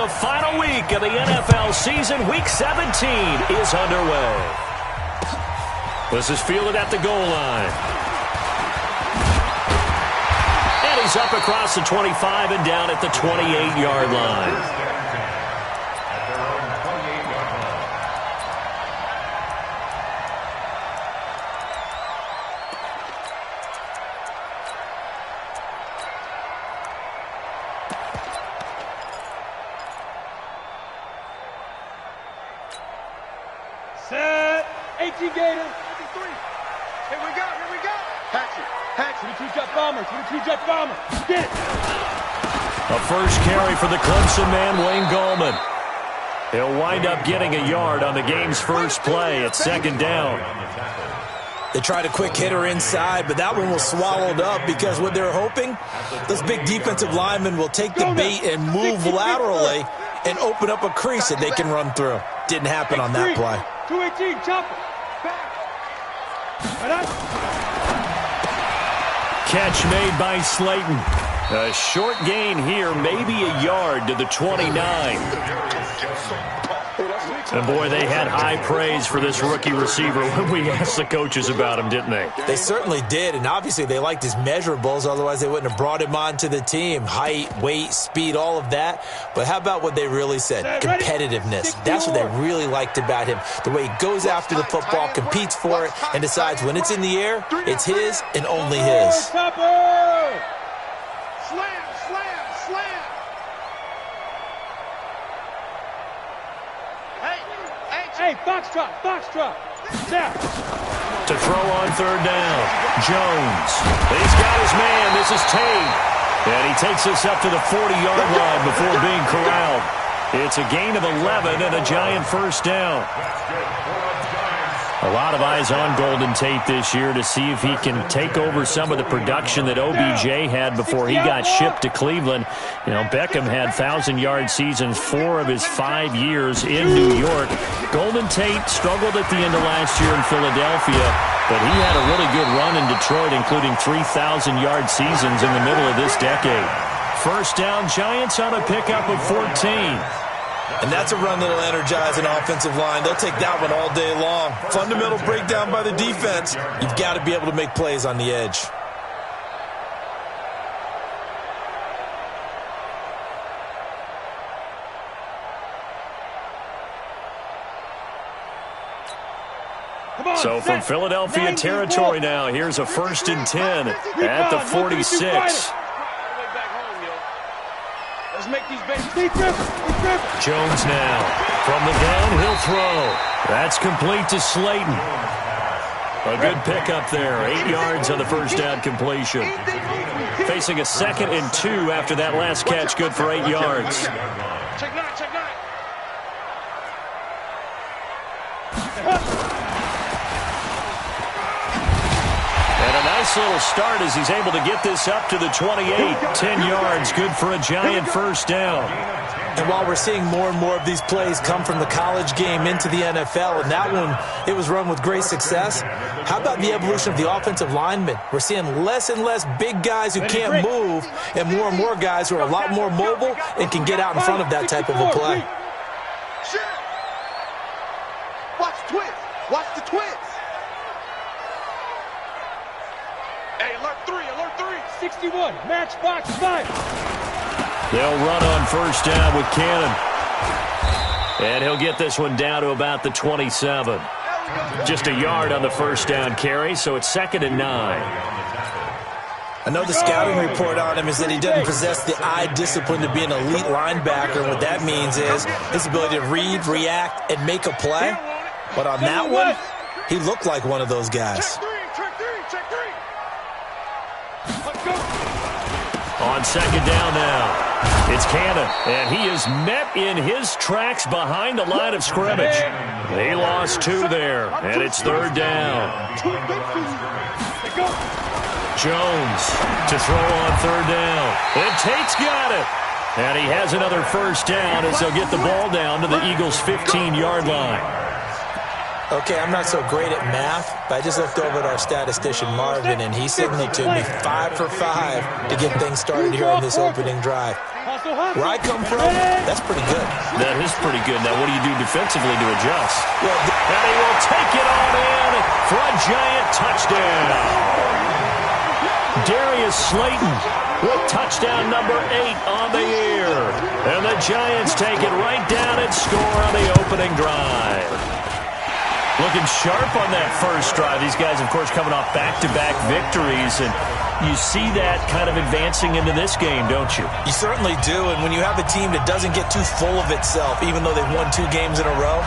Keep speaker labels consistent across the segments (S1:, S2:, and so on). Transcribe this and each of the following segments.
S1: The final week of the NFL season, Week 17, is underway. This is fielded at the goal line. And he's up across the 25 and down at the 28-yard line.
S2: Set. 18 Gator. 53. Here we go. Here we go. Hatchet. Hatchet. 22 Jet Bomber. 22 Jet Bomber. Get it.
S1: A first carry for the Clemson man, Wayne Gallman. He'll wind up getting a yard on the game's first play at second down.
S3: They tried a quick hitter inside, but that one was swallowed up because what they're hoping, those big defensive linemen will take the bait and move laterally and open up a crease that they can run through. Didn't happen on that play.
S2: 218, chopper. Back.
S1: Catch made by Slayton. A short gain here, maybe a yard to the 29. And boy, they had high praise for this rookie receiver when we asked the coaches about him, didn't they?
S3: They certainly did, and obviously they liked his measurables, otherwise they wouldn't have brought him onto the team. Height, weight, speed, all of that. But how about what they really said? Competitiveness. That's what they really liked about him. The way he goes after the football, competes for it, and decides when it's in the air, it's his and only his.
S2: Slam, slam, slam. Hey, foxtrot, foxtrot. Now.
S1: To throw on third down, Jones. He's got his man. This is Tate. And he takes us up to the 40-yard line before being corralled. It's a gain of 11 and a giant first down. A lot of eyes on Golden Tate this year to see if he can take over some of the production that OBJ had before he got shipped to Cleveland. You know, Beckham had 1,000-yard seasons 4 of his 5 years in New York. Golden Tate struggled at the end of last year in Philadelphia, but he had a really good run in Detroit, including 3,000-yard seasons in the middle of this decade. First down, Giants on a pickup of 14.
S3: And that's a run that'll energize an offensive line. They'll take that one all day long. Fundamental breakdown by the defense. You've got to be able to make plays on the edge.
S1: So from Philadelphia territory now, here's a 1st and 10 at the 46.
S2: Let's make these babies.
S1: Jones now from the downhill throw. That's complete to Slayton. A good pickup there. 8 yards on the first down completion. Facing a 2nd and 2 after that last catch. Good for 8 yards.
S2: Check 9, check 9.
S1: And a nice little start as he's able to get this up to the 28. 10 yards, good for a giant first down.
S3: And while we're seeing more and more of these plays come from the college game into the NFL, and that one, it was run with great success, how about the evolution of the offensive linemen? We're seeing less and less big guys who can't move and more guys who are a lot more mobile and can get out in front of that type of a play.
S2: Watch the twins. Watch the twins. Hey, alert 3, 61, matchbox 5.
S1: They'll run on first down with Cannon. And he'll get this one down to about the 27. Just a yard on the first down carry, so it's 2nd and 9.
S3: I know the scouting report on him is that he doesn't possess the eye discipline to be an elite linebacker. What that means is his ability to read, react, and make a play. But on that one, he looked like one of those guys.
S2: Check 3. Let's go.
S1: On 2nd down now. It's Cannon, and he is met in his tracks behind the line of scrimmage. He lost 2 there, and it's 3rd down. Jones to throw on 3rd down. And Tate's got it. And he has another first down as they'll get the ball down to the Eagles' 15-yard line.
S3: Okay, I'm not so great at math, but I just looked over at our statistician, Marvin, and he signaled to me 5 for 5 to get things started here on this opening drive. Where I come from, that's pretty good.
S1: That is pretty good. Now, what do you do defensively to adjust? Well, and he will take it on in for a giant touchdown. Darius Slayton with touchdown number 8 on the year. And the Giants take it right down and score on the opening drive. Looking sharp on that first drive. These guys, of course, coming off back-to-back victories, and you see that kind of advancing into this game, don't you?
S3: You certainly do, and when you have a team that doesn't get too full of itself, even though they've won 2 games in a row,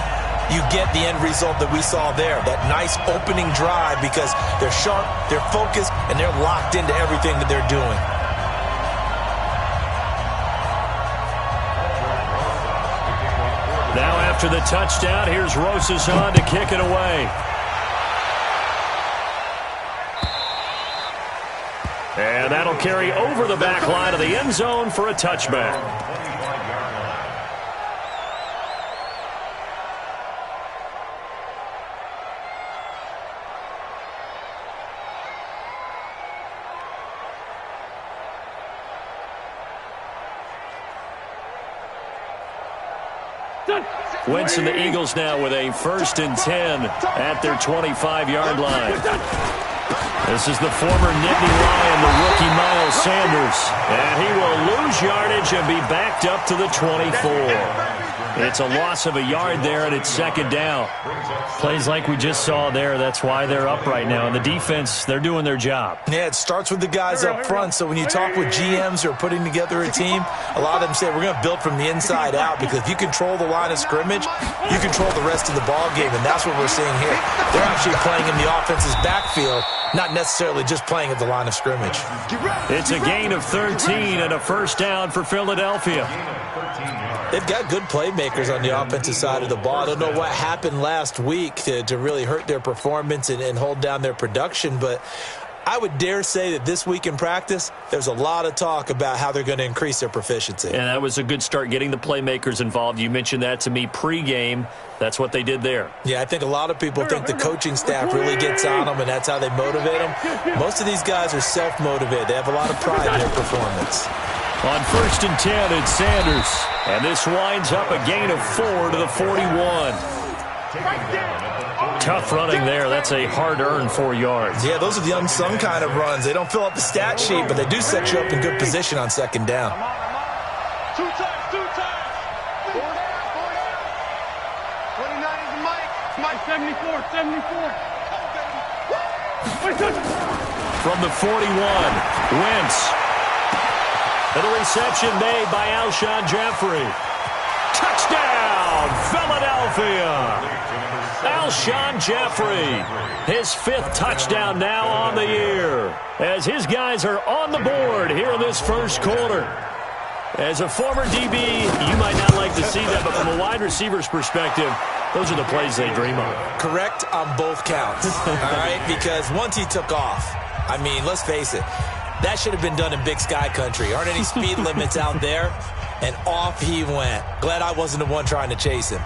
S3: you get the end result that we saw there, that nice opening drive, because they're sharp, they're focused, and they're locked into everything that they're doing.
S1: Now after the touchdown, here's Rosas on to kick it away. And that'll carry over the back line of the end zone for a touchback. Wentz and the Eagles now with a 1st and 10 at their 25-yard line. This is the former Nittany Lion, the rookie Miles Sanders. And he will lose yardage and be backed up to the 24. It's a loss of a yard there, and it's 2nd down. Plays like we just saw there. That's why they're up right now. And the defense, they're doing their job.
S3: Yeah, it starts with the guys up front. So when you talk with GMs who are putting together a team, a lot of them say we're going to build from the inside out, because if you control the line of scrimmage, you control the rest of the ball game, and that's what we're seeing here. They're actually playing in the offense's backfield, not necessarily just playing at the line of scrimmage.
S1: It's a gain of 13 and a 1st down for Philadelphia.
S3: They've got good playmakers on the offensive side of the ball. I don't know what happened last week to really hurt their performance and hold down their production, but I would dare say that this week in practice, there's a lot of talk about how they're going to increase their proficiency.
S1: And that was a good start, getting the playmakers involved. You mentioned that to me pregame. That's what they did there.
S3: Yeah, I think a lot of people think the coaching staff really gets on them, and that's how they motivate them. Most of these guys are self-motivated. They have a lot of pride in their performance.
S1: On 1st and 10, it's Sanders. And this winds up a gain of 4 to the 41. Tough running there. That's a hard-earned 4 yards.
S3: Yeah, those are the unsung kind of runs. They don't fill up the stat sheet, but they do set you up in good position on 2nd down.
S2: 2 times. 29 is the mic. Mike 74.
S1: From the 41, Wentz. And a reception made by Alshon Jeffrey. Touchdown, Philadelphia! Alshon Jeffrey, his 5th touchdown now on the year, as his guys are on the board here in this 1st quarter. As a former DB, you might not like to see that, but from a wide receiver's perspective, those are the plays they dream of.
S3: Correct on both counts, all right? Because once he took off, I mean, let's face it, that should have been done in Big Sky Country. Aren't any speed limits out there? And off he went. Glad I wasn't the one trying to chase him.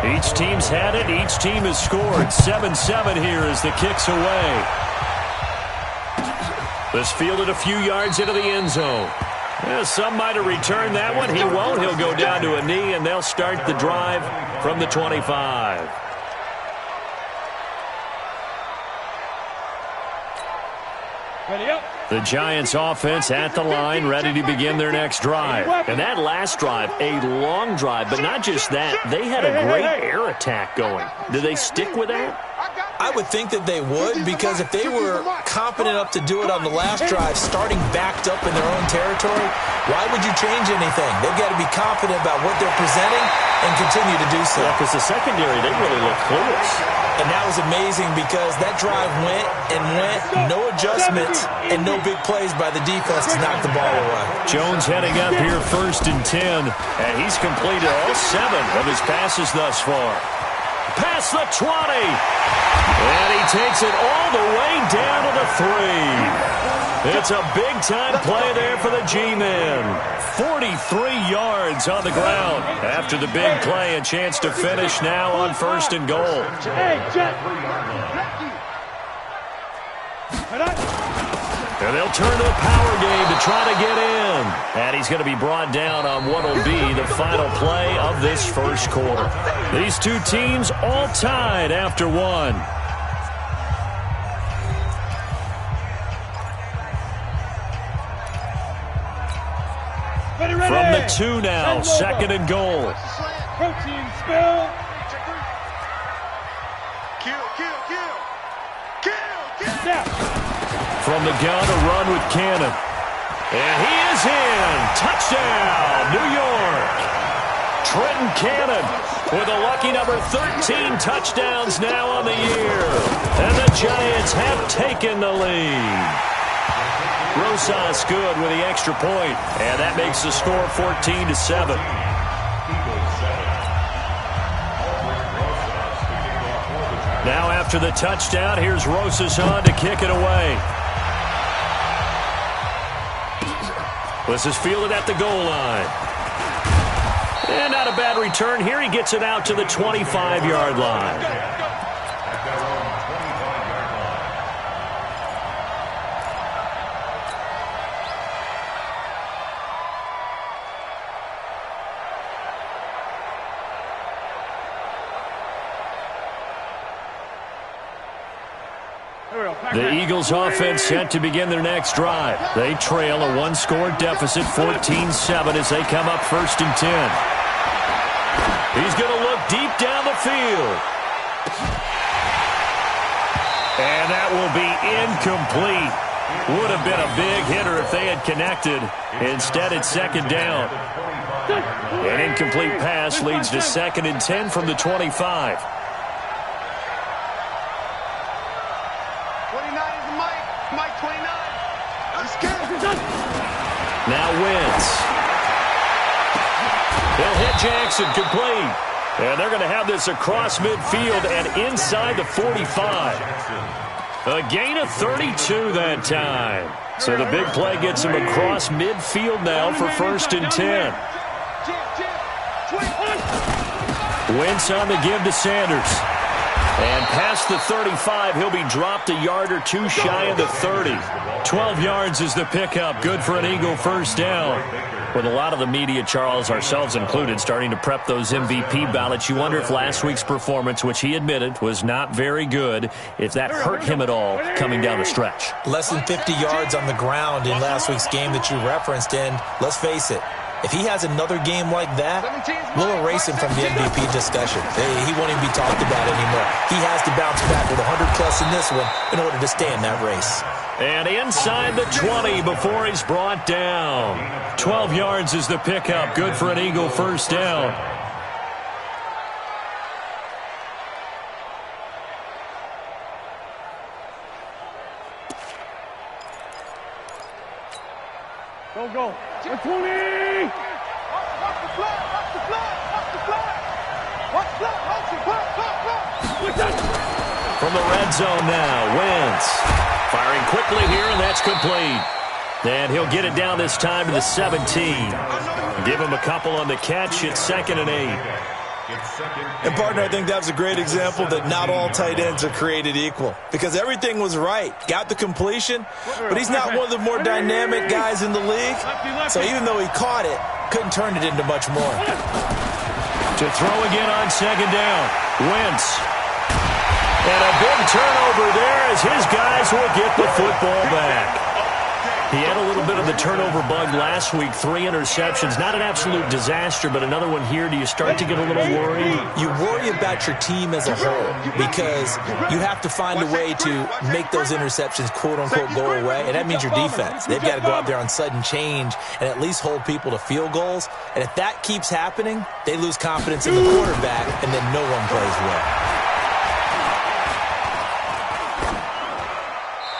S1: Each team's had it. Each team has scored. 7-7 here as the kick's away. This fielded a few yards into the end zone. Yeah, some might have returned that one. He won't. He'll go down to a knee, and they'll start the drive from the 25.
S2: Ready up.
S1: The Giants offense at the line, ready to begin their next drive. And that last drive, a long drive, but not just that. They had a great air attack going. Do they stick with that?
S3: I would think that they would, because if they were confident enough to do it on the last drive, starting backed up in their own territory, why would you change anything? They've got to be confident about what they're presenting and continue to do so.
S1: Yeah, because the secondary, they really looked clueless.
S3: And that was amazing, because that drive went and went, no adjustments and no big plays by the defense to knock the ball away.
S1: Jones heading up here 1st and 10, and he's completed all 7 of his passes thus far. past the 20. And he takes it all the way down to the 3. It's a big-time play there for the G-men. 43 yards on the ground. After the big play, a chance to finish now on 1st and goal. And they'll turn to the power game to try to get in. And he's going to be brought down on what will be the final play of this first quarter. These two teams all tied after one. From the 2 now, 2nd and goal.
S2: Protein spill. Kill.
S1: From the gun, a run with Cannon. And he is in. Touchdown, New York. Trenton Cannon with a lucky number 13 touchdowns now on the year. And the Giants have taken the lead. Rosas good with the extra point. And that makes the score 14-7. Now after the touchdown, here's Rosas on to kick it away. This is fielded at the goal line. And not a bad return here. He gets it out to the 25-yard line. The Eagles offense set to begin their next drive. They trail a one-score deficit, 14-7, as they come up 1st and 10. He's going to look deep down the field. And that will be incomplete. Would have been a big hitter if they had connected. Instead, it's 2nd down. An incomplete pass leads to 2nd and 10 from the 25. Now Wentz. They'll hit Jackson complete. And they're going to have this across midfield and inside the 45. A gain of 32 that time. So the big play gets him across midfield now for 1st and 10. Wentz on the give to Sanders. And past the 35, he'll be dropped a yard or 2 shy of the 30. 12 yards is the pickup. Good for an Eagle 1st down. With a lot of the media, Charles, ourselves included, starting to prep those MVP ballots, you wonder if last week's performance, which he admitted was not very good, if that hurt him at all coming down the stretch.
S3: Less than 50 yards on the ground in last week's game that you referenced, and let's face it, if he has another game like that, we'll erase him from the MVP discussion. He won't even be talked about anymore. He has to bounce back with 100+ in this one in order to stay in that race.
S1: And inside the 20 before he's brought down. 12 yards is the pickup. Good for an Eagle 1st down.
S2: Go. 20! Watch the flag! Watch the flag! Watch the flag! Watch the flag!
S1: From the red zone now, Wentz. Firing quickly here, and that's complete. And he'll get it down this time to the 17. Give him a couple on the catch. It's 2nd and 8.
S3: And, partner, I think that was a great example that not all tight ends are created equal. Because everything was right. Got the completion, but he's not one of the more dynamic guys in the league. So even though he caught it, couldn't turn it into much more.
S1: To throw again on 2nd down. Wentz. And a big turnover there as his guys will get the football back. He had a little bit of the turnover bug last week, 3 interceptions. Not an absolute disaster, but another one here. Do you start to get a little worried?
S3: You worry about your team as a whole because you have to find a way to make those interceptions, quote-unquote, go away, and that means your defense. They've got to go out there on sudden change and at least hold people to field goals. And if that keeps happening, they lose confidence in the quarterback, and then no one plays well.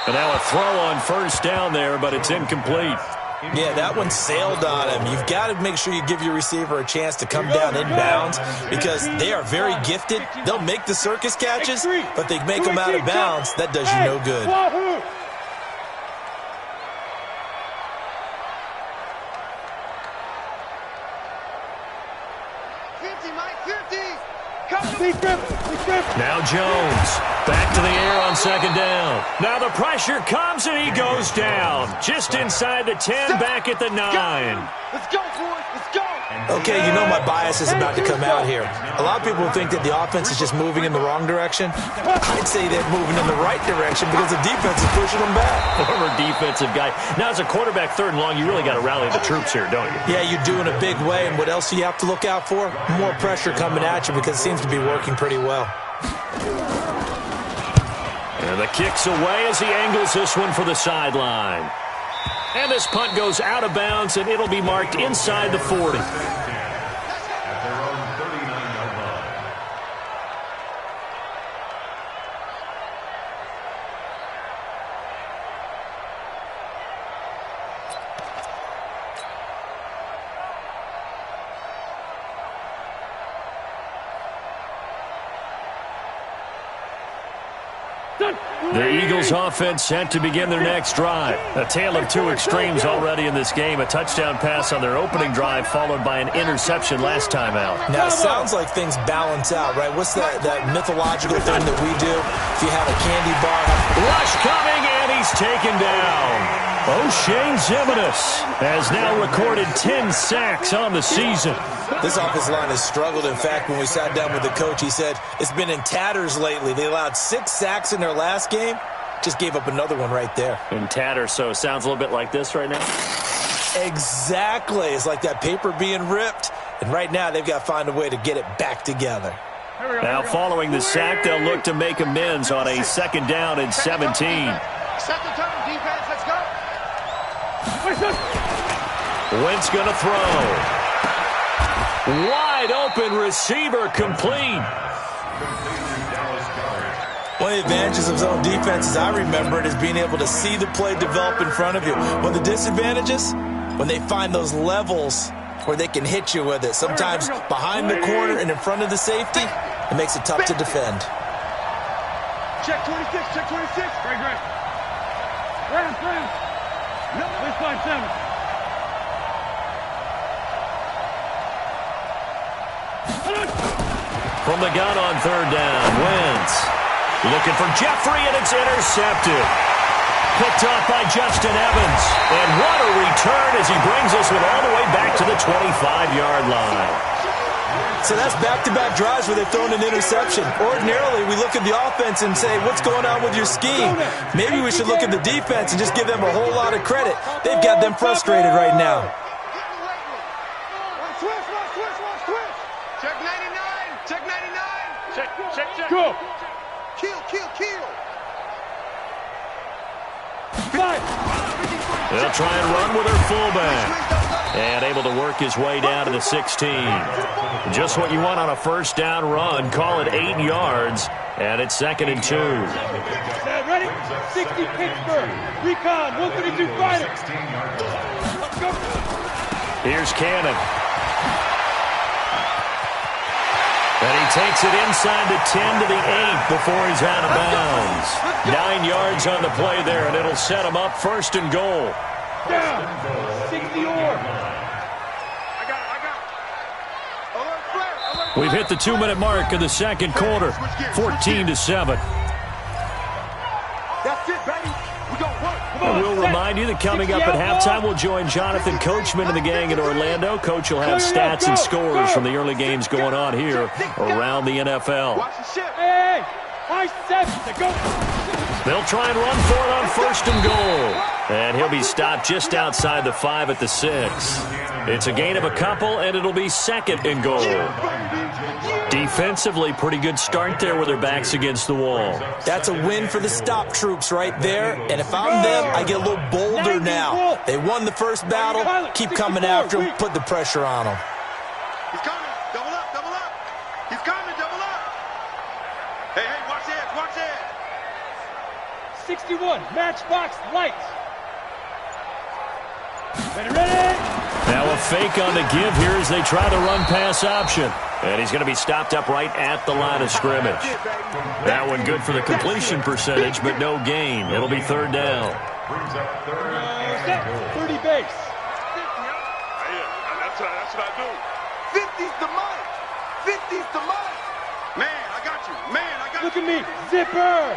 S1: And now a throw on 1st down there, but it's incomplete.
S3: Yeah, that one sailed on him. You've got to make sure you give your receiver a chance to come down inbounds because they are very gifted. They'll make the circus catches, but they make them out of bounds. That does you no good.
S1: Now Jones, back to the air on second down. Now the pressure comes and he goes down. Just inside the 10, back at the 9.
S2: Let's go, boys. Let's go.
S3: Okay, you know my bias is about to come out here. A lot of people think that the offense is just moving in the wrong direction. I'd say they're moving in the right direction because the defense is pushing them back.
S1: Former defensive guy. Now, as a quarterback, third and long, you really got to rally the troops here, don't you?
S3: Yeah, you do in a big way. And what else do you have to look out for? More pressure coming at you because it seems to be working pretty well.
S1: And the kick's away as he angles this one for the sideline. And this punt goes out of bounds, and it'll be marked inside the 40. The Eagles offense set to begin their next drive. A tale of two extremes already in this game. A touchdown pass on their opening drive followed by an interception last time out.
S3: Now, it sounds like things balance out, right? What's that mythological thing that we do? If you have a candy bar.
S1: Rush coming, and he's taken down. O'Shane Ximines has now recorded 10 sacks on the season.
S3: This offensive line has struggled. In fact, when we sat down with the coach, he said it's been in tatters lately. They allowed 6 sacks in their last game. Just gave up another one right there.
S1: In tatters, so it sounds a little bit like this right now?
S3: Exactly. It's like that paper being ripped. And right now, they've got to find a way to get it back together.
S1: Now, following the sack, they'll look to make amends on a second down and 17.
S2: Set the tone, defense. Let's go.
S1: Wentz going to throw. Wide open receiver complete.
S3: One of the advantages of zone defense, as I remember it, is being able to see the play develop in front of you. One of the disadvantages, when they find those levels where they can hit you with it. Sometimes behind the corner and in front of the safety, it makes it tough to defend.
S2: Check 26, check 26. Great. Graham. No, let's find 7.
S1: From the gun on third down, Wentz looking for Jeffrey, and it's intercepted. Picked off by Justin Evans. And what a return as he brings this one all the way back to the 25-yard line.
S3: So that's back-to-back drives where they've thrown an interception. Ordinarily, we look at the offense and say, what's going on with your scheme? Maybe we should look at the defense and just give them a whole lot of credit. They've got them frustrated right now.
S2: Check 99. Check 99. Check.
S4: Go.
S2: Kill.
S4: 5.
S1: They'll try and run with their fullback. And able to work his way down to the 16. Just what you want on a first down run. Call it 8 yards. And it's 2nd and 2.
S4: Ready? 60 Pittsburgh. Recon. 132 fighter. Let's go.
S1: Here's Cannon. And he takes it inside the 10 to the 8 before he's out of bounds. 9 yards on the play there, and it'll set him up 1st and goal.
S4: Down. 60 or.
S2: I got it.
S1: We've hit the 2-minute mark of the second quarter. 14-7.
S2: That's it, baby. We gonna work.
S1: And we'll remind you that coming up at halftime, we'll join Jonathan Coachman and the gang in Orlando. Coach will have stats and scores from the early games going on here around the NFL.
S2: Watch the ship.
S4: Hey. High 7. Go.
S1: They'll try and run for it on 1st and goal. And he'll be stopped just outside the 5 at the 6. It's a gain of a couple, and it'll be 2nd and goal. Defensively, pretty good start there with their backs against the wall.
S3: That's a win for the stop troops right there. And if I'm them, I get a little bolder now. They won the first battle. Keep coming after them. Put the pressure on them.
S2: He's coming. Double up. He's coming. Double up. Hey, watch it.
S4: 61. Matchbox lights. Ready?
S1: Now a fake on the give here as they try the run-pass option. And he's going to be stopped up right at the line of scrimmage. That one good for the completion percentage, but no gain. It'll be third down.
S4: Set. 30 base.
S2: That's what I do. 50's the mic. 50's the mic. Man, I got you. Man, I got you.
S4: Look at me. Zipper.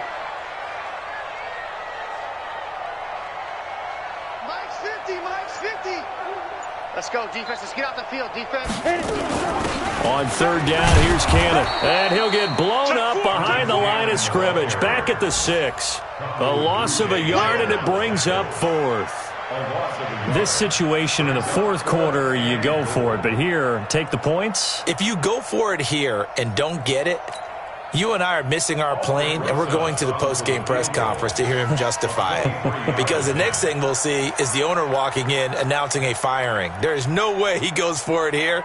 S2: Mike's 50. Mike's 50.
S5: Let's go, defense. Let's get out the field, defense.
S1: On third down, here's Cannon. And he'll get blown up behind the line of scrimmage. Back at the 6. A loss of a yard, and it brings up fourth. This situation in the fourth quarter, you go for it. But here, take the points.
S3: If you go for it here and don't get it, you and I are missing our plane, and we're going to the post-game press conference to hear him justify it. Because the next thing we'll see is the owner walking in announcing a firing. There is no way he goes for it here.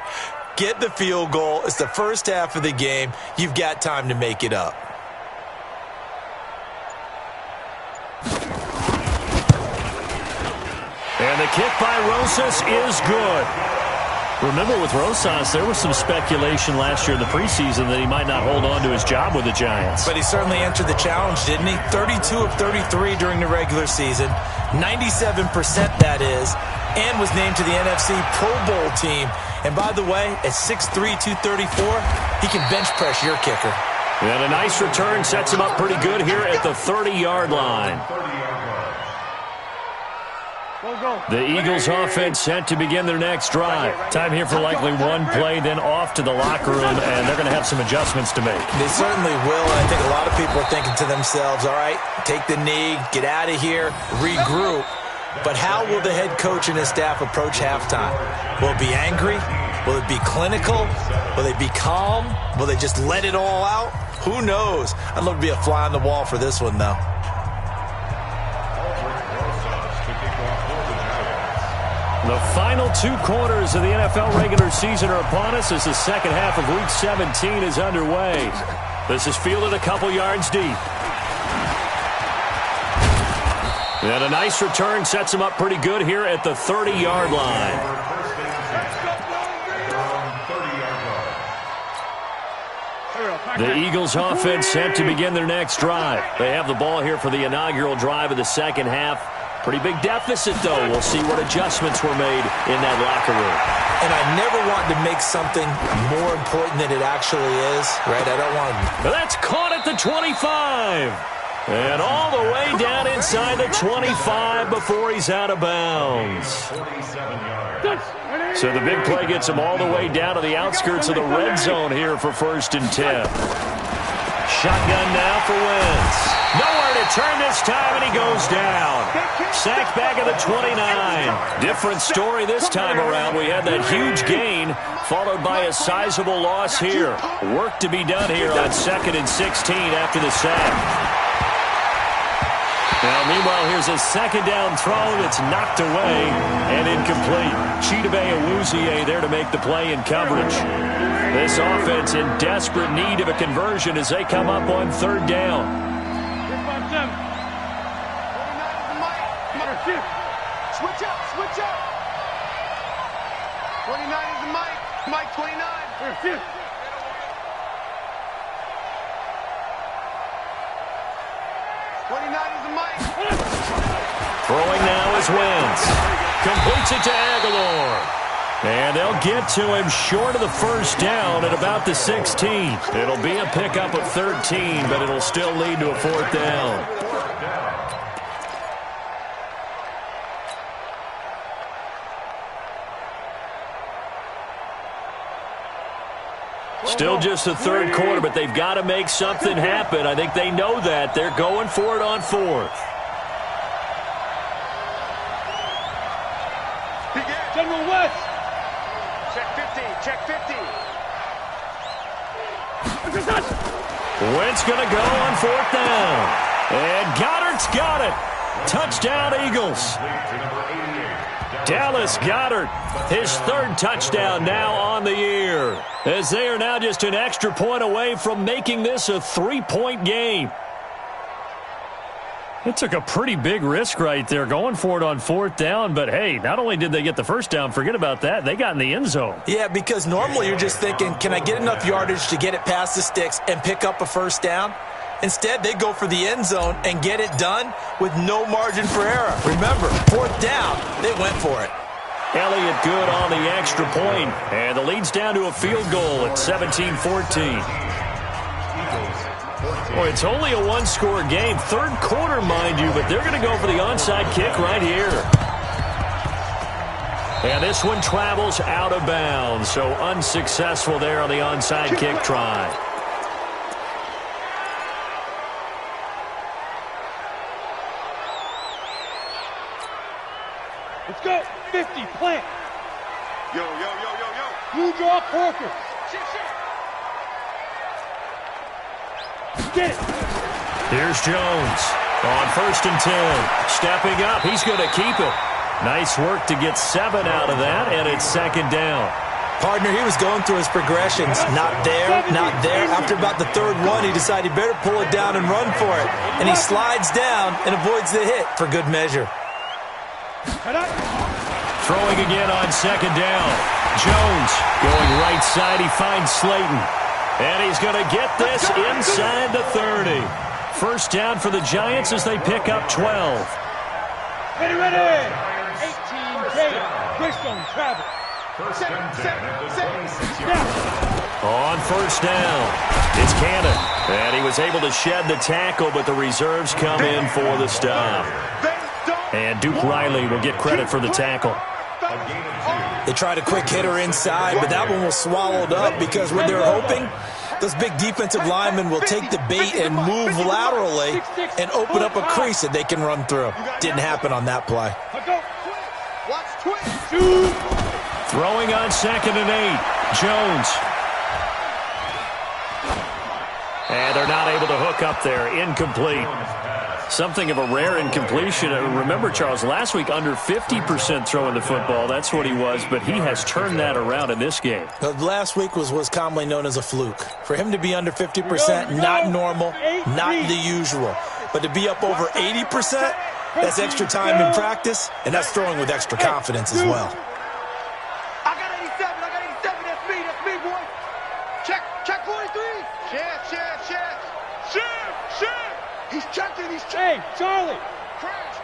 S3: Get the field goal. It's the first half of the game. You've got time to make it up.
S1: And the kick by Rosas is good. Remember, with Rosas, there was some speculation last year in the preseason that he might not hold on to his job with the Giants.
S3: But he certainly answered the challenge, didn't he? 32 of 33 during the regular season, 97% that is, and was named to the NFC Pro Bowl team. And by the way, at 6'3", 234, he can bench press your kicker.
S1: And a nice return sets him up pretty good here at the 30-yard line. The Eagles offense set to begin their next drive. Time here for likely one play, then off to the locker room, and they're going to have some adjustments to make.
S3: They certainly will, and I think a lot of people are thinking to themselves, all right, take the knee, get out of here, regroup. But how will the head coach and his staff approach halftime? Will it be angry? Will it be clinical? Will they be calm? Will they just let it all out? Who knows? I'd love to be a fly on the wall for this one, though.
S1: The final 2 quarters of the NFL regular season are upon us as the second half of Week 17 is underway. This is fielded a couple yards deep. And a nice return sets him up pretty good here at the 30-yard line. The Eagles offense set to begin their next drive. They have the ball here for the inaugural drive of the second half. Pretty big deficit, though. We'll see what adjustments were made in that locker room.
S3: And I never want to make something more important than it actually is, right? I don't want to.
S1: That's caught at the 25. And all the way down inside the 25 before he's out of bounds. So the big play gets him all the way down to the outskirts of the red zone here for 1st and 10. Shotgun now for Wentz. Nowhere to turn this time, and he goes down. Sacked back at the 29. Different story this time around. We had that huge gain, followed by a sizable loss here. Work to be done here on 2nd and 16 after the sack. Now, meanwhile, here's a second down throw that's knocked away and incomplete. Chidobe Awuzie there to make the play in coverage. This offense in desperate need of a conversion as they come up on 3rd down.
S5: Switch up, switch up. 29 is the mic. Mike 29.
S1: Throwing now is Wentz. Completes it to Aguilar. And they'll get to him short of the 1st down at about the 16. It'll be a pickup of 13, but it'll still lead to a 4th down. Still just the 3rd quarter, but they've got to make something happen. I think they know that. They're going for it on 4th.
S4: General West.
S5: Check 50, check 50.
S1: Wentz going to go on 4th down. And Goddard's got it. Touchdown, Eagles. Dallas Goedert, his 3rd touchdown now on the year, as they are now just an extra point away from making this a 3-point game. It took a pretty big risk right there going for it on 4th down, but hey, not only did they get the first down, forget about that, they got in the end zone.
S3: Yeah, because normally you're just thinking, can I get enough yardage to get it past the sticks and pick up a first down? Instead, they go for the end zone and get it done with no margin for error. Remember, 4th down, they went for it.
S1: Elliott good on the extra point, and the lead's down to a field goal at 17-14. Well, it's only a one-score game. 3rd quarter, mind you, but they're going to go for the onside kick right here. And this one travels out of bounds, so unsuccessful there on the onside kick try.
S4: Let's go. 50, plant.
S5: Yo, yo, yo, yo, yo.
S4: Blue draw, Corker. Get it.
S1: Here's Jones on 1st and 10. Stepping up, he's going to keep it. Nice work to get 7 out of that, and it's 2nd down.
S3: Partner, he was going through his progressions. Not there, not there. After about the 3rd one, he decided he better pull it down and run for it. And he slides down and avoids the hit for good measure.
S1: Throwing again on 2nd down. Jones going right side. He finds Slayton. And he's going to get this inside the 30. 1st down for the Giants as they pick up 12.
S4: Ready, ready. 18, Tatum. Christian, travel.
S1: On 1st down, it's Cannon. And he was able to shed the tackle, but the reserves come in for the stop. And Duke Riley will get credit for the tackle.
S3: They tried a quick hitter inside, but that one was swallowed up because what they were hoping, those big defensive linemen will take the bait and move laterally and open up a crease that they can run through. Didn't happen on that play.
S1: Throwing on 2nd and 8. Jones. And they're not able to hook up there. Incomplete. Something of a rare incompletion. Remember, Charles, last week under 50% throwing the football. That's what he was, but he has turned that around in this game.
S3: Last week was commonly known as a fluke. For him to be under 50%, not normal, not the usual. But to be up over 80%, that's extra time in practice, and that's throwing with extra confidence as well.
S5: I got 87, that's me, boy. Check 43. Shift. He's checking,
S4: Hey, Charlie.
S5: Crash.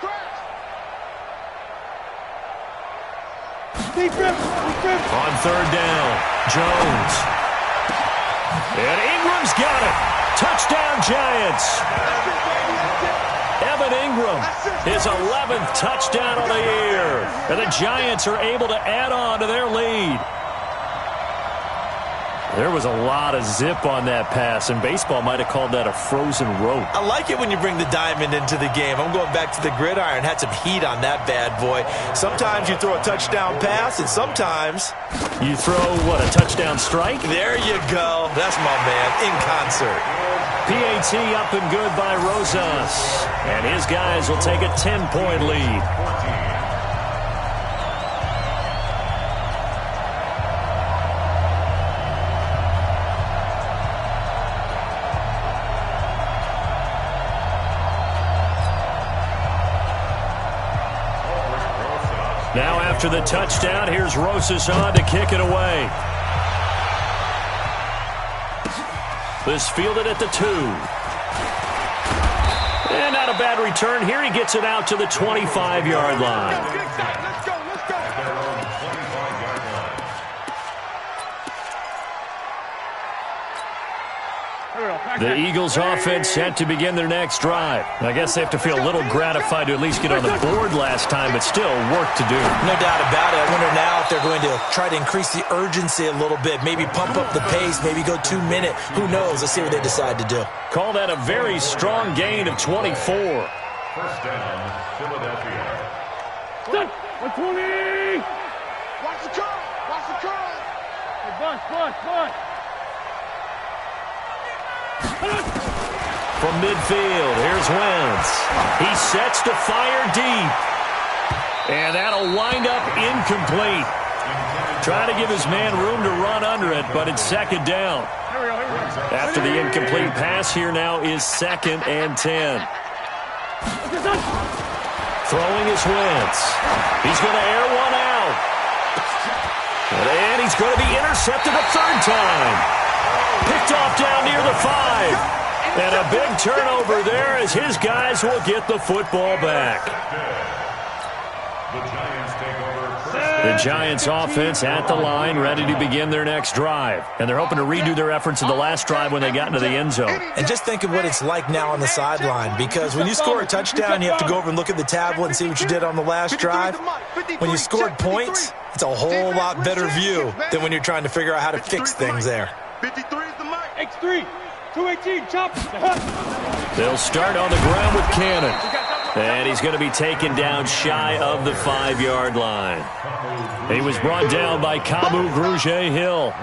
S4: Deep rip.
S1: On 3rd down, Jones. And Ingram's got it. Touchdown, Giants. Evan Ingram, his 11th touchdown of the year. And the Giants are able to add on to their lead. There was a lot of zip on that pass, and baseball might have called that a frozen rope.
S3: I like it when you bring the diamond into the game. I'm going back to the gridiron. Had some heat on that bad boy. Sometimes you throw a touchdown pass, and sometimes
S1: you throw, what, a touchdown strike?
S3: There you go. That's my man, in concert.
S1: PAT up and good by Rosas. And his guys will take a 10-point lead. Now after the touchdown, here's Rosas on to kick it away. This fielded at the 2. And not a bad return here. He gets it out to the 25-yard line.
S5: Let's go.
S1: The Eagles offense set to begin their next drive. I guess they have to feel a little gratified to at least get on the board last time, but still work to do.
S3: No doubt about it. I wonder now if they're going to try to increase the urgency a little bit, maybe pump up the pace, maybe go 2-minute. Who knows? Let's see what they decide to do.
S1: Call that a very strong gain of 24.
S6: 1st down, Philadelphia.
S4: 120.
S5: Watch the curl.
S4: Bunch.
S1: From midfield, here's Wentz. He sets to fire deep. And that'll wind up incomplete. Trying to give his man room to run under it, but it's 2nd down. After the incomplete pass, here now is 2nd and 10. Throwing his wins. He's going to air one out. And he's going to be intercepted a third time. Picked off down near the 5. And a big turnover there as his guys will get the football back. The Giants offense at the line, ready to begin their next drive. And they're hoping to redo their efforts in the last drive when they got into the end zone.
S3: And just think of what it's like now on the sideline, because when you score a touchdown, you have to go over and look at the tablet and see what you did on the last drive. When you scored points, it's a whole lot better view than when you're trying to figure out how to fix things there.
S5: 53 is the mic.
S4: X3, 218, chop.
S1: They'll start on the ground with Cannon. And he's going to be taken down shy of the 5-yard line. He was brought down by Kamu Grugier-Hill.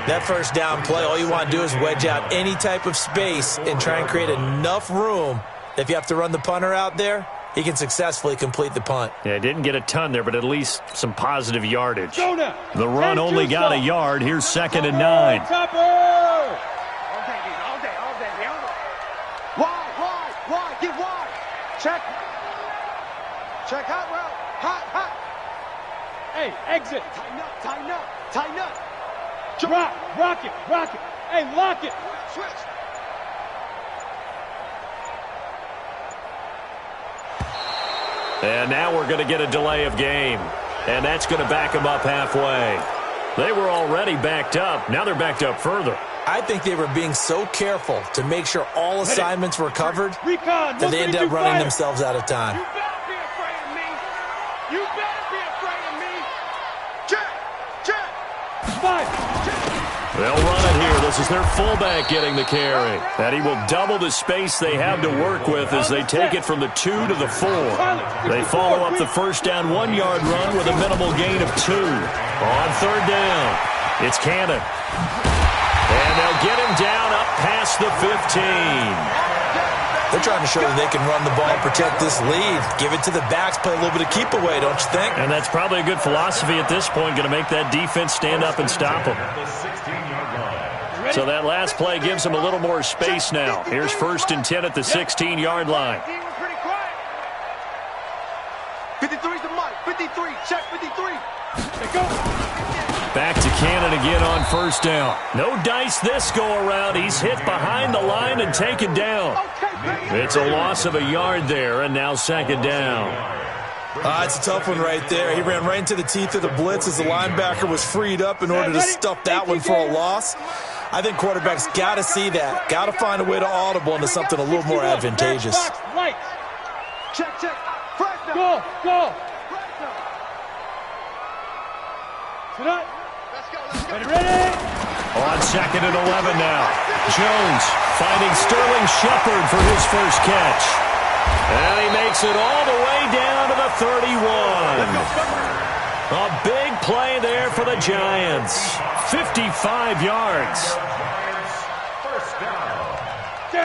S3: That first down play, all you want to do is wedge out any type of space and try and create enough room that if you have to run the punter out there, he can successfully complete the punt.
S1: Yeah, didn't get a ton there, but at least some positive yardage. The run only got a yard. Here's 2nd and 9.
S5: Wide, get wide. Check. Check hot route. Hot.
S4: Hey, exit.
S5: Tighten up.
S4: Rock it. Hey, lock it.
S5: Switch.
S1: And now we're going to get a delay of game. And that's going to back them up halfway. They were already backed up. Now they're backed up further.
S3: I think they were being so careful to make sure all assignments were covered that they ended up running themselves out of time.
S5: You better be afraid of me. You better be afraid of me. Check.
S4: 5.
S1: They'll run it here. This is their fullback getting the carry. And he will double the space they have to work with as they take it from the 2 to the 4. They follow up the first down 1-yard run with a minimal gain of 2. On third down, it's Cannon. And they'll get him down up past the 15.
S3: They're trying to show that they can run the ball and protect this lead. Give it to the backs, play a little bit of keep away, don't you think?
S1: And that's probably a good philosophy at this point, going to make that defense stand up and stop them. So that last play gives them a little more space now. Here's 1st and 10 at the 16-yard line.
S5: 53's the mic. 53. Check 53.
S4: They go.
S1: Back to Cannon again on first down. No dice this go-around. He's hit behind the line and taken down. It's a loss of a yard there, and now 2nd down.
S3: It's a tough one right there. He ran right into the teeth of the blitz as the linebacker was freed up in order to stuff that one for a loss. I think quarterbacks got to see that. Got to find a way to audible into something a little more advantageous.
S5: Check.
S4: Go.
S5: Let's go.
S4: Ready?
S1: On 2nd and 11 now. Jones finding Sterling Shepard for his first catch. And he makes it all the way down to the 31. A big play there for the Giants. 55 yards.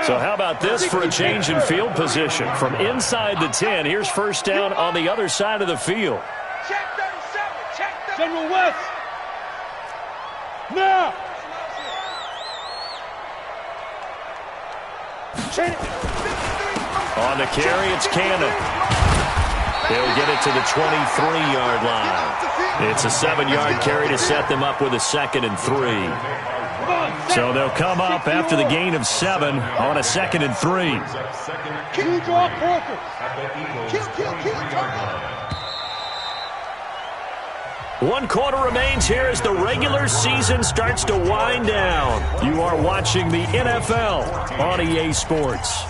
S1: So how about this for a change in field position? From inside the 10, here's first down on the other side of the field.
S5: Check 37. Check 37.
S4: General West. Now.
S1: On the carry, it's Cannon. He'll get it to the 23-yard line. It's a 7-yard carry to set them up with a 2nd and 3. So they'll come up after the gain of 7 on a 2nd and 3. One quarter remains here as the regular season starts to wind down. You are watching the NFL on EA Sports.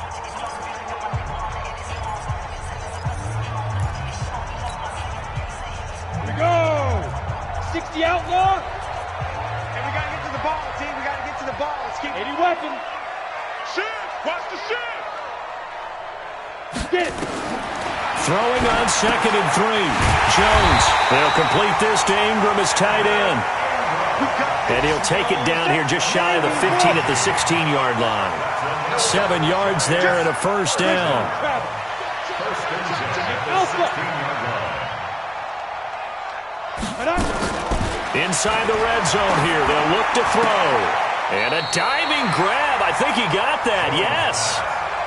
S4: Here we go. 60 outlaw.
S5: And we got to get to the ball, team. We got to get to the ball. Let's keep
S4: 80 weapon.
S5: Shift. Watch the shift.
S4: Get it.
S1: Throwing on 2nd and 3. Jones. They'll complete this to Ingram as tight end. And he'll take it down here just shy of the 15 at the 16-yard line. 7 yards there and a first down. Inside the red zone here. They'll look to throw. And a diving grab. I think he got that. Yes.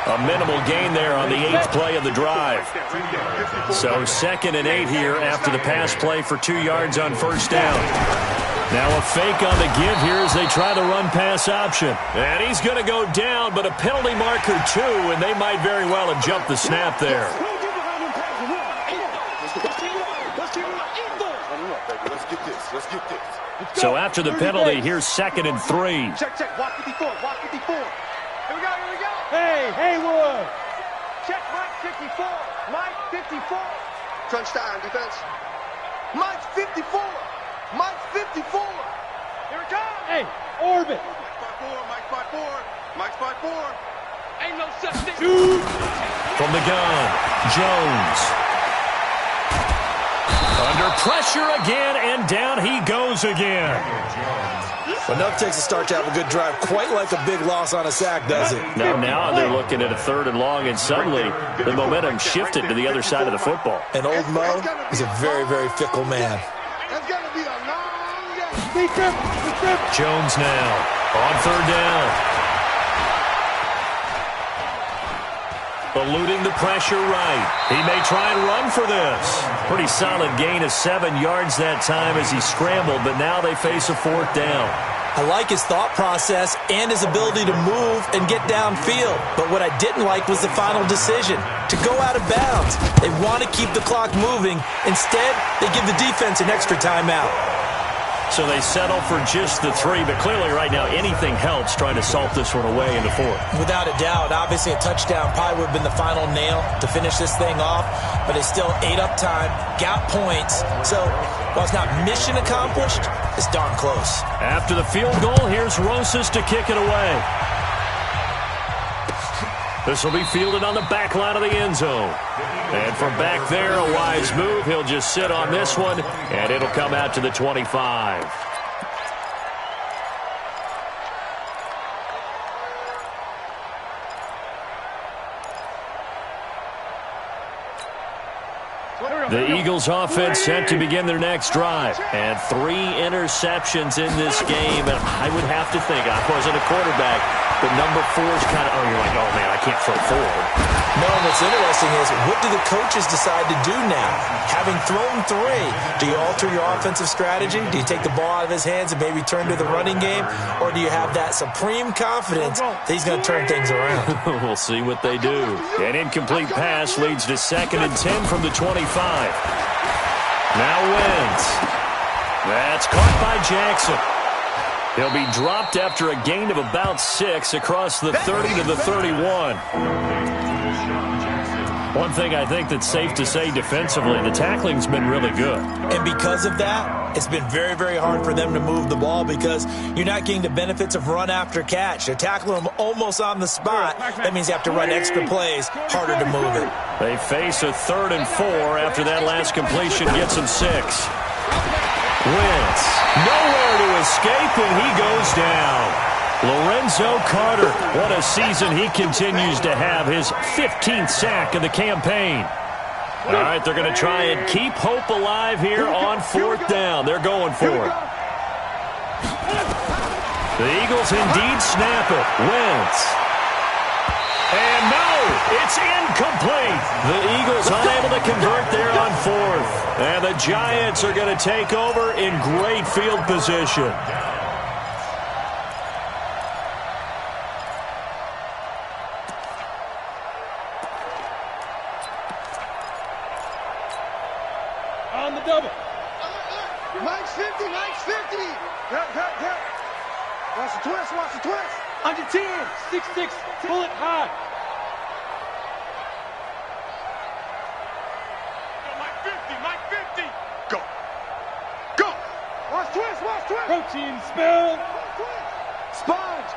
S1: A minimal gain there on the 8th play of the drive. So 2nd and 8 here after the pass play for 2 yards on first down. Now a fake on the give here as they try the run-pass option. And he's going to go down, but a penalty marker too, and they might very well have jumped the snap there.
S5: Let's get this.
S1: So after the penalty, here's 2nd and 3.
S5: Check. Watch 54. Watch 54. Here we go.
S4: Hey, Haywood.
S5: Check Mike 54. Mike 54. Crunch time, defense. Mike 54. Mike 54. Here it comes.
S4: Hey, orbit.
S5: Mike 54. Mike 54. Ain't no such thing.
S4: Shoot.
S1: From the gun, Jones. Under pressure again, and down he goes again.
S3: Enough takes a start to have a good drive, quite like a big loss on a sack, does it?
S1: Now they're looking at a 3rd and long, and suddenly the momentum shifted to the other side of the football.
S3: And old Mo is a very, very fickle man.
S5: That's going to be a long game.
S1: Jones now on 3rd down. Eluding the pressure right. He may try and run for this. Pretty solid gain of 7 yards that time as he scrambled, but now they face a 4th down.
S3: I like his thought process and his ability to move and get downfield. But what I didn't like was the final decision, to go out of bounds. They want to keep the clock moving. Instead, they give the defense an extra timeout.
S1: So they settle for just the 3, but clearly right now anything helps trying to salt this one away in the 4th.
S3: Without a doubt, obviously a touchdown probably would have been the final nail to finish this thing off, but it's still ate up time, got points. So while it's not mission accomplished, it's darn close.
S1: After the field goal, here's Rosas to kick it away. This will be fielded on the back line of the end zone. And from back there, a wise move. He'll just sit on this one, and it'll come out to the 25. The Eagles offense set to begin their next drive. And 3 interceptions in this game. And I would have to think, I wasn't a quarterback, but number 4 is kind of, you're like, oh, man, I can't throw forward.
S3: No, and what's interesting is, what do the coaches decide to do now? Having thrown 3, do you alter your offensive strategy? Do you take the ball out of his hands and maybe turn to the running game? Or do you have that supreme confidence that he's going to turn things around?
S1: We'll see what they do. An incomplete pass leads to 2nd and 10 from the 25. Now Wentz. That's caught by Jackson. He'll be dropped after a gain of about 6 across the 30 to the 31. One thing I think that's safe to say defensively, the tackling's been really good.
S3: And because of that, it's been very, very hard for them to move the ball because you're not getting the benefits of run after catch. They're tackling them almost on the spot. That means you have to run extra plays, harder to move it.
S1: They face a 3rd and 4 after that last completion gets them 6. Wentz, nowhere to escape, and he goes down. Lorenzo Carter, what a season he continues to have, his 15th sack of the campaign. All right, they're going to try and keep hope alive here on 4th down. They're going for it. The Eagles indeed snap it. Wentz. And no, it's incomplete. The Eagles unable to convert there on 4th. And the Giants are going to take over in great field position.
S4: On the double.
S5: Mike's 50. Hit. Watch the twist.
S4: Under 10. 6'6". Pull it high.
S5: Mike 50. Go. Watch twist.
S4: Protein spill.
S5: Sponge.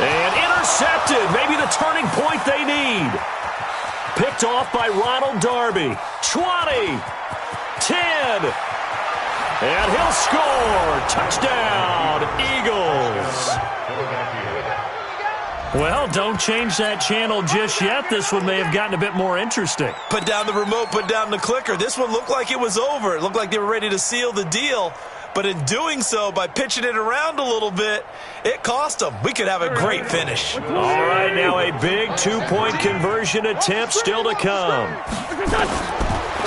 S1: And intercepted. Maybe the turning point they need. Picked off by Ronald Darby. 20. 10. And he'll score. Touchdown, Eagles. Well, don't change that channel just yet. This one may have gotten a bit more interesting.
S3: Put down the remote, put down the clicker. This one looked like it was over. It looked like they were ready to seal the deal. But in doing so, by pitching it around a little bit, it cost them. We could have a great finish.
S1: All right, now a big two-point conversion attempt still to come.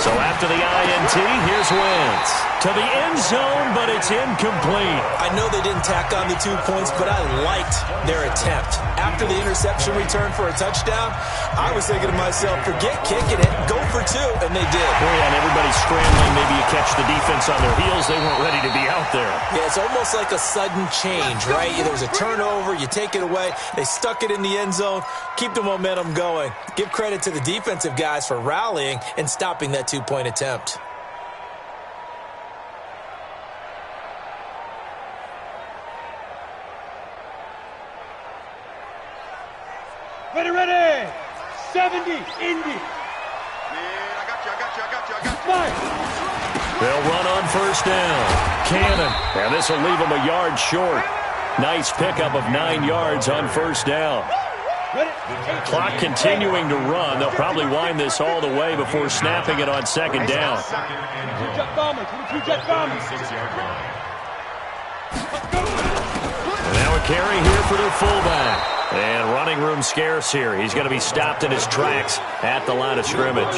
S1: So after the INT, here's Wentz. To the end zone, but it's incomplete.
S3: I know they didn't tack on the 2 points, but I liked their attempt. After the interception return for a touchdown, I was thinking to myself, forget kicking it, go for 2, and they did.
S1: Oh, yeah, and everybody's scrambling. Maybe you catch the defense on their heels. They weren't ready to be out there.
S3: Yeah, it's almost like a sudden change, right? There was a turnover, you take it away, they stuck it in the end zone, keep the momentum going. Give credit to the defensive guys for rallying and stopping that 2-point attempt.
S4: Ready. 70, Indy.
S5: Man, I got you.
S1: They'll run on first down. Cannon. And this will leave them a yard short. Nice pickup of 9 yards on first down. Clock continuing to run. They'll probably wind this all the way before snapping it on second down.
S4: 22 jet bombers.
S1: Now a carry here for their fullback. And running room scarce here. He's going to be stopped in his tracks at the line of scrimmage.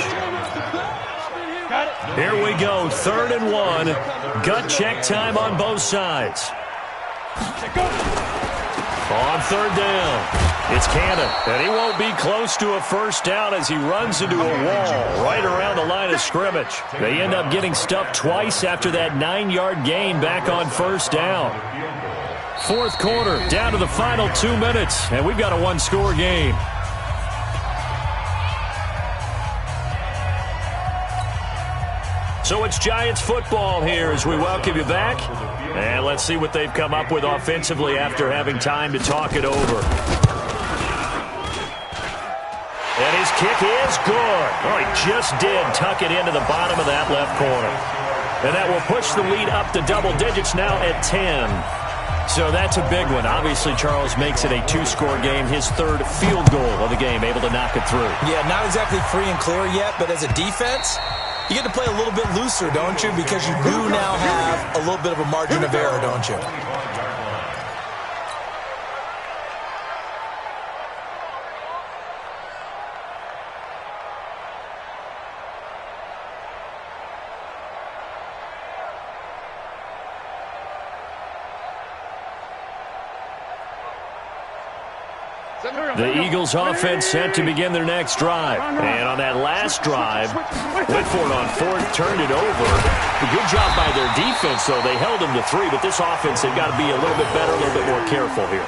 S1: Here we go, 3rd and 1. Gut check time on both sides. On 3rd down, it's Cannon. And he won't be close to a first down as he runs into a wall right around the line of scrimmage. They end up getting stuffed twice after that 9-yard gain back on first down. 4th quarter, down to the final 2 minutes, and we've got a 1-score game. So it's Giants football here as we welcome you back. And let's see what they've come up with offensively after having time to talk it over. And his kick is good. Oh, he just did tuck it into the bottom of that left corner. And that will push the lead up to double digits now at 10. So that's a big one. Obviously, Charles makes it a 2-score game. His 3rd field goal of the game, able to knock it through.
S3: Yeah, not exactly free and clear yet, but as a defense, you get to play a little bit looser, don't you? Because you do now have a little bit of a margin of error, don't you?
S1: The Eagles offense set to begin their next drive. And on that last drive, went for it on 4th, turned it over. A good job by their defense, though. They held them to 3, but this offense, they've got to be a little bit better, a little bit more careful here.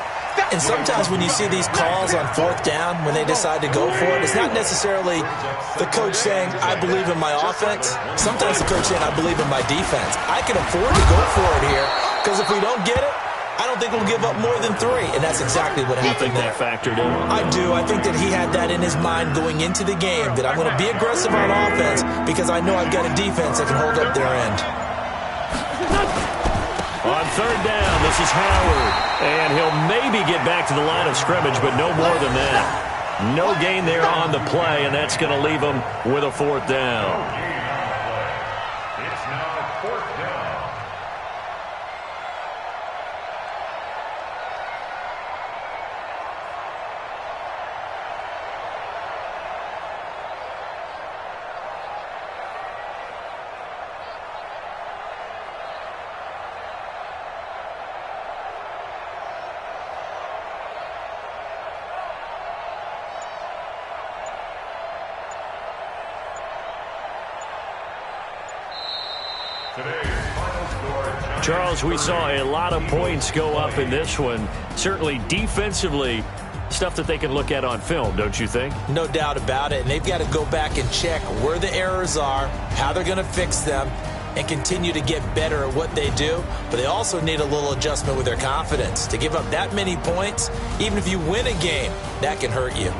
S3: And sometimes when you see these calls on 4th down, when they decide to go for it, it's not necessarily the coach saying, I believe in my offense. Sometimes the coach saying, I believe in my defense. I can afford to go for it here, because if we don't get it, I don't think we'll give up more than 3, and that's exactly what happened there.
S1: You think that factored in?
S3: I do. I think that he had that in his mind going into the game, that I'm going to be aggressive on offense because I know I've got a defense that can hold up their end.
S1: On 3rd down, this is Howard. And he'll maybe get back to the line of scrimmage, but no more than that. No gain there on the play, and that's going to leave him with a 4th down.
S6: It's now 4th down.
S1: Charles, we saw a lot of points go up in this one. Certainly defensively, stuff that they can look at on film, don't you think?
S3: No doubt about it. And they've got to go back and check where the errors are, how they're going to fix them, and continue to get better at what they do. But they also need a little adjustment with their confidence. To give up that many points, even if you win a game, that can hurt you.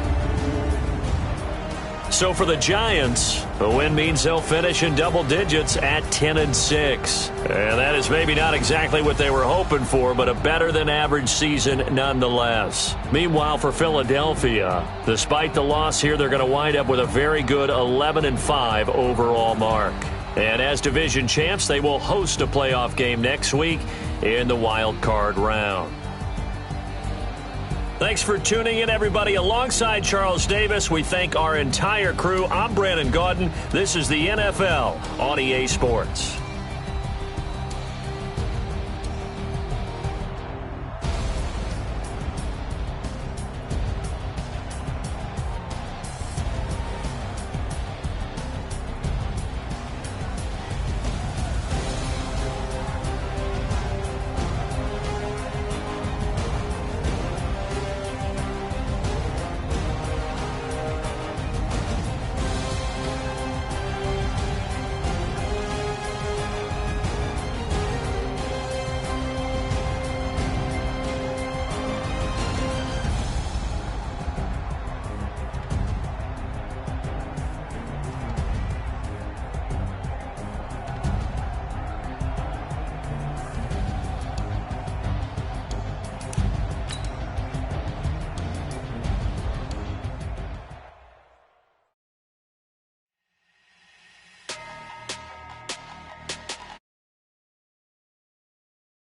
S1: So for the Giants, a win means they'll finish in double digits at 10-6. And that is maybe not exactly what they were hoping for, but a better-than-average season nonetheless. Meanwhile, for Philadelphia, despite the loss here, they're going to wind up with a very good 11-5 overall mark. And as division champs, they will host a playoff game next week in the wild card round. Thanks for tuning in, everybody. Alongside Charles Davis, we thank our entire crew. I'm Brandon Gaudin. This is the NFL on EA Sports.